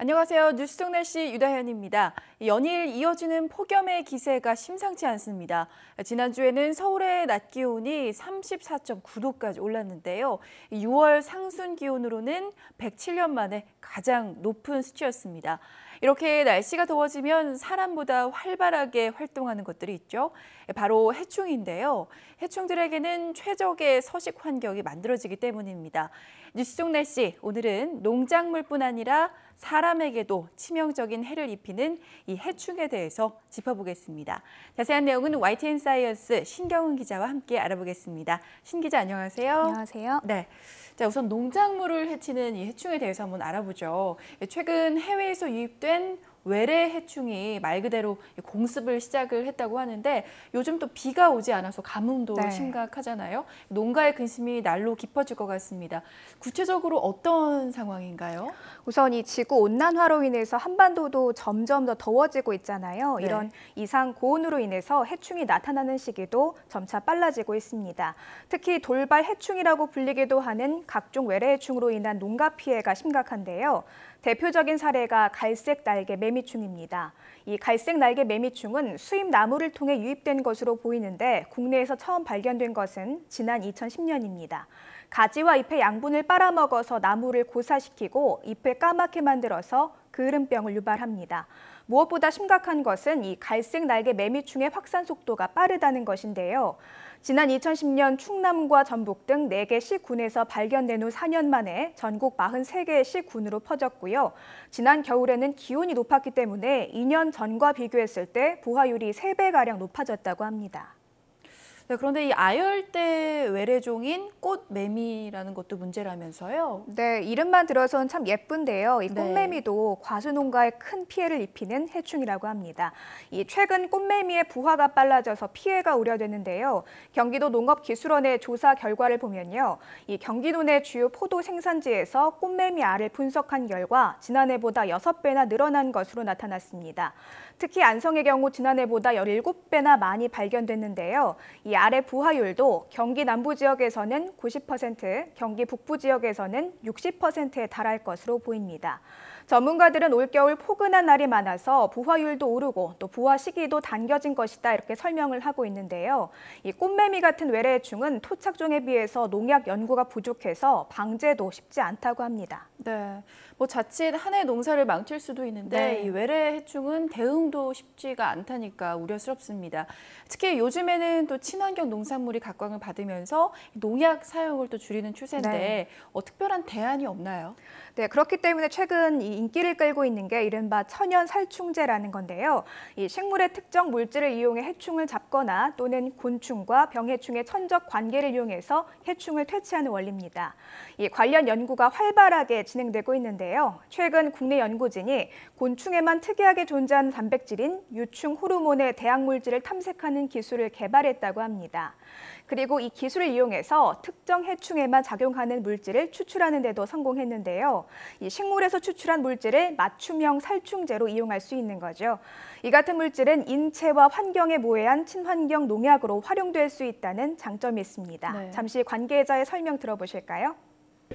안녕하세요. 뉴스톡 날씨 유다현입니다. 연일 이어지는 폭염의 기세가 심상치 않습니다. 지난주에는 서울의 낮 기온이 34.9도까지 올랐는데요. 6월 상순 기온으로는 107년 만에 가장 높은 수치였습니다. 이렇게 날씨가 더워지면 사람보다 활발하게 활동하는 것들이 있죠. 바로 해충인데요. 해충들에게는 최적의 서식 환경이 만들어지기 때문입니다. 뉴스톡 날씨, 오늘은 농작물뿐 아니라 사람에게도 치명적인 해를 입히는 이 해충에 대해서 짚어보겠습니다. 자세한 내용은 YTN 사이언스 신경훈 기자와 함께 알아보겠습니다. 신 기자, 안녕하세요. 안녕하세요. 네. 자, 우선 농작물을 해치는 이 해충에 대해서 한번 알아보죠. 최근 해외에서 유입된 외래 해충이 말 그대로 공습을 시작을 했다고 하는데 요즘 또 비가 오지 않아서 가뭄도 심각하잖아요. 농가의 근심이 날로 깊어질 것 같습니다. 구체적으로 어떤 상황인가요? 우선 이 지구 온난화로 인해서 한반도도 점점 더 더워지고 있잖아요. 이런 이상 고온으로 인해서 해충이 나타나는 시기도 점차 빨라지고 있습니다. 특히 돌발 해충이라고 불리기도 하는 각종 외래 해충으로 인한 농가 피해가 심각한데요. 대표적인 사례가 갈색 날개 매미충입니다. 이 갈색 날개 매미충은 수입 나무를 통해 유입된 것으로 보이는데 국내에서 처음 발견된 것은 지난 2010년입니다. 가지와 잎의 양분을 빨아먹어서 나무를 고사시키고 잎을 까맣게 만들어서 그을음병을 유발합니다. 무엇보다 심각한 것은 이 갈색 날개 매미충의 확산 속도가 빠르다는 것인데요. 지난 2010년 충남과 전북 등 4개 시군에서 발견된 후 4년 만에 전국 43개의 시군으로 퍼졌고요. 지난 겨울에는 기온이 높았기 때문에 2년 전과 비교했을 때 부화율이 3배가량 높아졌다고 합니다. 네, 그런데 이 아열대 외래종인 꽃매미라는 것도 문제라면서요? 네, 이름만 들어선 참 예쁜데요. 이 꽃매미도 과수농가에 큰 피해를 입히는 해충이라고 합니다. 이 최근 꽃매미의 부화가 빨라져서 피해가 우려되는데요. 경기도 농업기술원의 조사 결과를 보면요. 이 경기도 내 주요 포도 생산지에서 꽃매미 알을 분석한 결과 지난해보다 6배나 늘어난 것으로 나타났습니다. 특히 안성의 경우 지난해보다 17배나 많이 발견됐는데요. 이 알의 부화율도 경기 남부 지역에서는 90%, 경기 북부 지역에서는 60%에 달할 것으로 보입니다. 전문가들은 올겨울 포근한 날이 많아서 부화율도 오르고 또 부화 시기도 당겨진 것이다 이렇게 설명을 하고 있는데요. 이 꽃매미 같은 외래해충은 토착종에 비해서 농약 연구가 부족해서 방제도 쉽지 않다고 합니다. 네, 뭐 자칫 한 해 농사를 망칠 수도 있는데 이 외래 해충은 대응도 쉽지가 않다니까 우려스럽습니다. 특히 요즘에는 또 친환경 농산물이 각광을 받으면서 농약 사용을 또 줄이는 추세인데 특별한 대안이 없나요? 네, 그렇기 때문에 최근 이 인기를 끌고 있는 게 이른바 천연 살충제라는 건데요. 이 식물의 특정 물질을 이용해 해충을 잡거나 또는 곤충과 병해충의 천적 관계를 이용해서 해충을 퇴치하는 원리입니다. 이 관련 연구가 활발하게 진행되고 있는데요. 최근 국내 연구진이 곤충에만 특이하게 존재하는 단백질인 유충 호르몬의 대학 물질을 탐색하는 기술을 개발했다고 합니다. 그리고 이 기술을 이용해서 특정 해충에만 작용하는 물질을 추출하는 데도 성공했는데요. 이 식물에서 추출한 물질을 맞춤형 살충제로 이용할 수 있는 거죠. 이 같은 물질은 인체와 환경에 모해한 친환경 농약으로 활용될 수 있다는 장점이 있습니다. 잠시 관계자의 설명 들어보실까요?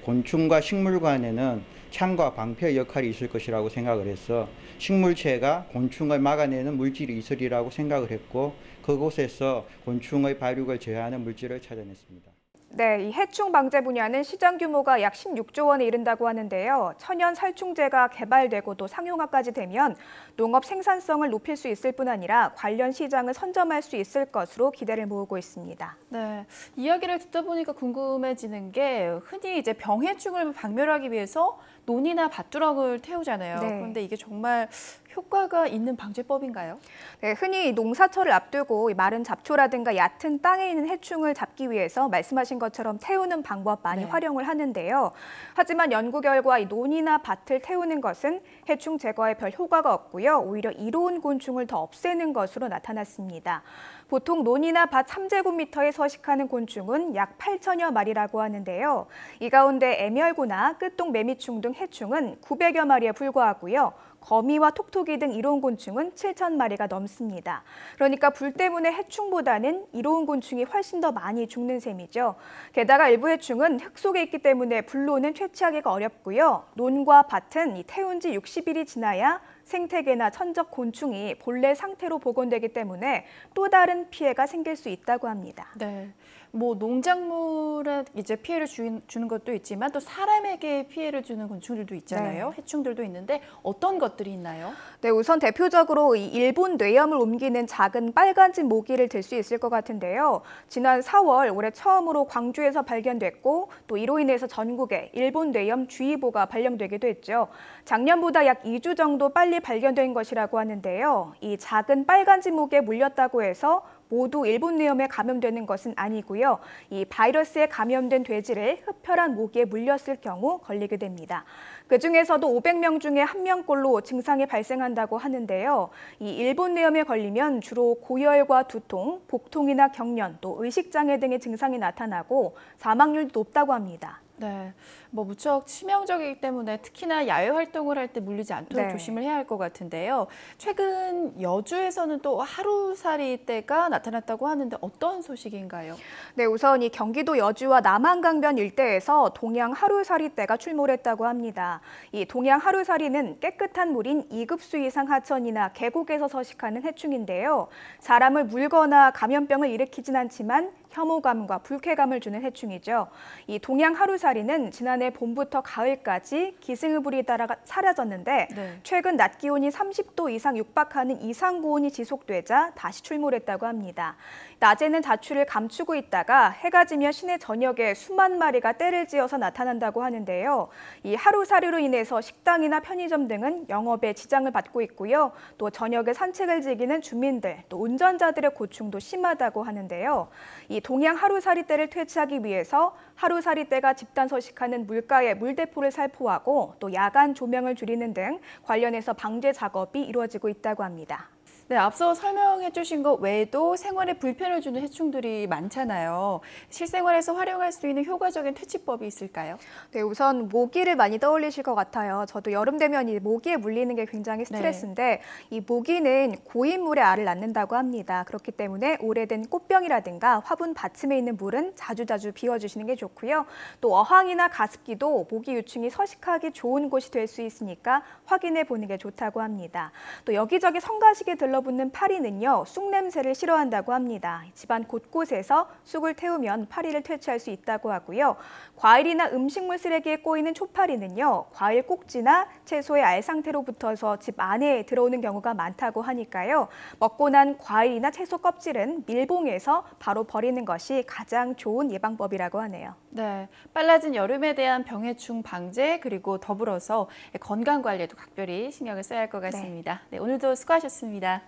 곤충과 식물 간에는 창과 방패의 역할이 있을 것이라고 생각을 해서 식물체가 곤충을 막아내는 물질이 있으리라고 생각을 했고 그곳에서 곤충의 발육을 제어하는 물질을 찾아냈습니다. 네, 이 해충 방제 분야는 시장 규모가 약 16조 원에 이른다고 하는데요. 천연 살충제가 개발되고 또 상용화까지 되면 농업 생산성을 높일 수 있을 뿐 아니라 관련 시장을 선점할 수 있을 것으로 기대를 모으고 있습니다. 네, 이야기를 듣다 보니까 궁금해지는 게 흔히 이제 병해충을 박멸하기 위해서 논이나 밭두렁을 태우잖아요. 그런데 이게 정말 효과가 있는 방제법인가요? 네, 흔히 농사철을 앞두고 마른 잡초라든가 얕은 땅에 있는 해충을 잡기 위해서 말씀하신 것처럼 태우는 방법 많이 활용을 하는데요. 하지만 연구 결과 이 논이나 밭을 태우는 것은 해충 제거에 별 효과가 없고요. 오히려 이로운 곤충을 더 없애는 것으로 나타났습니다. 보통 논이나 밭 3제곱미터에 서식하는 곤충은 약 8천여 마리라고 하는데요. 이 가운데 애멸구나 끝동 매미충 등 해충은 900여 마리에 불과하고요. 거미와 톡톡이 등 이로운 곤충은 7,000마리가 넘습니다. 그러니까 불 때문에 해충보다는 이로운 곤충이 훨씬 더 많이 죽는 셈이죠. 게다가 일부 해충은 흙 속에 있기 때문에 불로는 퇴치하기가 어렵고요. 논과 밭은 태운 지 60일이 지나야 생태계나 천적 곤충이 본래 상태로 복원되기 때문에 또 다른 피해가 생길 수 있다고 합니다. 네. 뭐 농작물에 이제 피해를 주는 것도 있지만 또 사람에게 피해를 주는 곤충들도 있잖아요. 네. 해충들도 있는데 어떤 것들이 있나요? 네, 우선 대표적으로 이 일본 뇌염을 옮기는 작은 빨간집 모기를 들 수 있을 것 같은데요. 지난 4월 올해 처음으로 광주에서 발견됐고 또 이로 인해서 전국에 일본 뇌염 주의보가 발령되기도 했죠. 작년보다 약 2주 정도 빨리 발견된 것이라고 하는데요. 이 작은 빨간집 모기에 물렸다고 해서 모두 일본 뇌염에 감염되는 것은 아니고요. 이 바이러스에 감염된 돼지를 흡혈한 모기에 물렸을 경우 걸리게 됩니다. 그중에서도 500명 중에 1명꼴로 증상이 발생한다고 하는데요. 이 일본 뇌염에 걸리면 주로 고열과 두통, 복통이나 경련, 또 의식장애 등의 증상이 나타나고 사망률도 높다고 합니다. 네, 뭐 무척 치명적이기 때문에 특히나 야외 활동을 할 때 물리지 않도록 네. 조심을 해야 할 것 같은데요. 최근 여주에서는 또 하루살이 때가 나타났다고 하는데 어떤 소식인가요? 네, 우선 이 경기도 여주와 남한강변 일대에서 동양 하루살이떼가 출몰했다고 합니다. 이 동양 하루살이는 깨끗한 물인 2급수 이상 하천이나 계곡에서 서식하는 해충인데요. 사람을 물거나 감염병을 일으키진 않지만 혐오감과 불쾌감을 주는 해충이죠. 이 동양 하루살이는 지난해 봄부터 가을까지 기승을 부리다가 사라졌는데 네. 최근 낮 기온이 30도 이상 육박하는 이상고온이 지속되자 다시 출몰했다고 합니다. 낮에는 자취를 감추고 있다가 해가 지면 시내 전역에 수만 마리가 떼를 지어서 나타난다고 하는데요. 이 하루살이로 인해서 식당이나 편의점 등은 영업에 지장을 받고 있고요. 또 저녁에 산책을 즐기는 주민들, 또 운전자들의 고충도 심하다고 하는데요. 이 동양 하루살이떼를 퇴치하기 위해서 하루살이떼가 집단 서식하는 물가에 물대포를 살포하고 또 야간 조명을 줄이는 등 관련해서 방제 작업이 이루어지고 있다고 합니다. 네, 앞서 설명해 주신 것 외에도 생활에 불편을 주는 해충들이 많잖아요. 실생활에서 활용할 수 있는 효과적인 퇴치법이 있을까요? 네, 우선 모기를 많이 떠올리실 것 같아요. 저도 여름 되면 이 모기에 물리는 게 굉장히 스트레스인데 이 모기는 고인물에 알을 낳는다고 합니다. 그렇기 때문에 오래된 꽃병이라든가 화분 받침에 있는 물은 자주자주 비워주시는 게 좋고요. 또 어항이나 가습기도 모기 유충이 서식하기 좋은 곳이 될 수 있으니까 확인해 보는 게 좋다고 합니다. 또 여기저기 성가시게 들러붙는 파리는요, 쑥 냄새를 싫어한다고 합니다. 집안 곳곳에서 쑥을 태우면 파리를 퇴치할 수 있다고 하고요. 과일이나 음식물 쓰레기에 꼬이는 초파리는요, 과일 꼭지나 채소의 알 상태로 붙어서 집 안에 들어오는 경우가 많다고 하니까요. 먹고 난 과일이나 채소 껍질은 밀봉해서 바로 버리는 것이 가장 좋은 예방법이라고 하네요. 네, 빨라진 여름에 대한 병해충 방제 그리고 더불어서 건강 관리에도 각별히 신경을 써야 할 것 같습니다. 네, 오늘도 수고하셨습니다.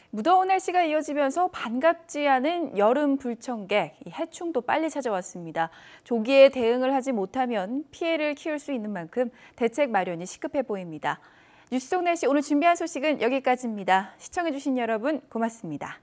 무더운 날씨가 이어지면서 반갑지 않은 여름 불청객, 이 해충도 빨리 찾아왔습니다. 조기에 대응을 하지 못하면 피해를 키울 수 있는 만큼 대책 마련이 시급해 보입니다. 뉴스 속 날씨 오늘 준비한 소식은 여기까지입니다. 시청해주신 여러분 고맙습니다.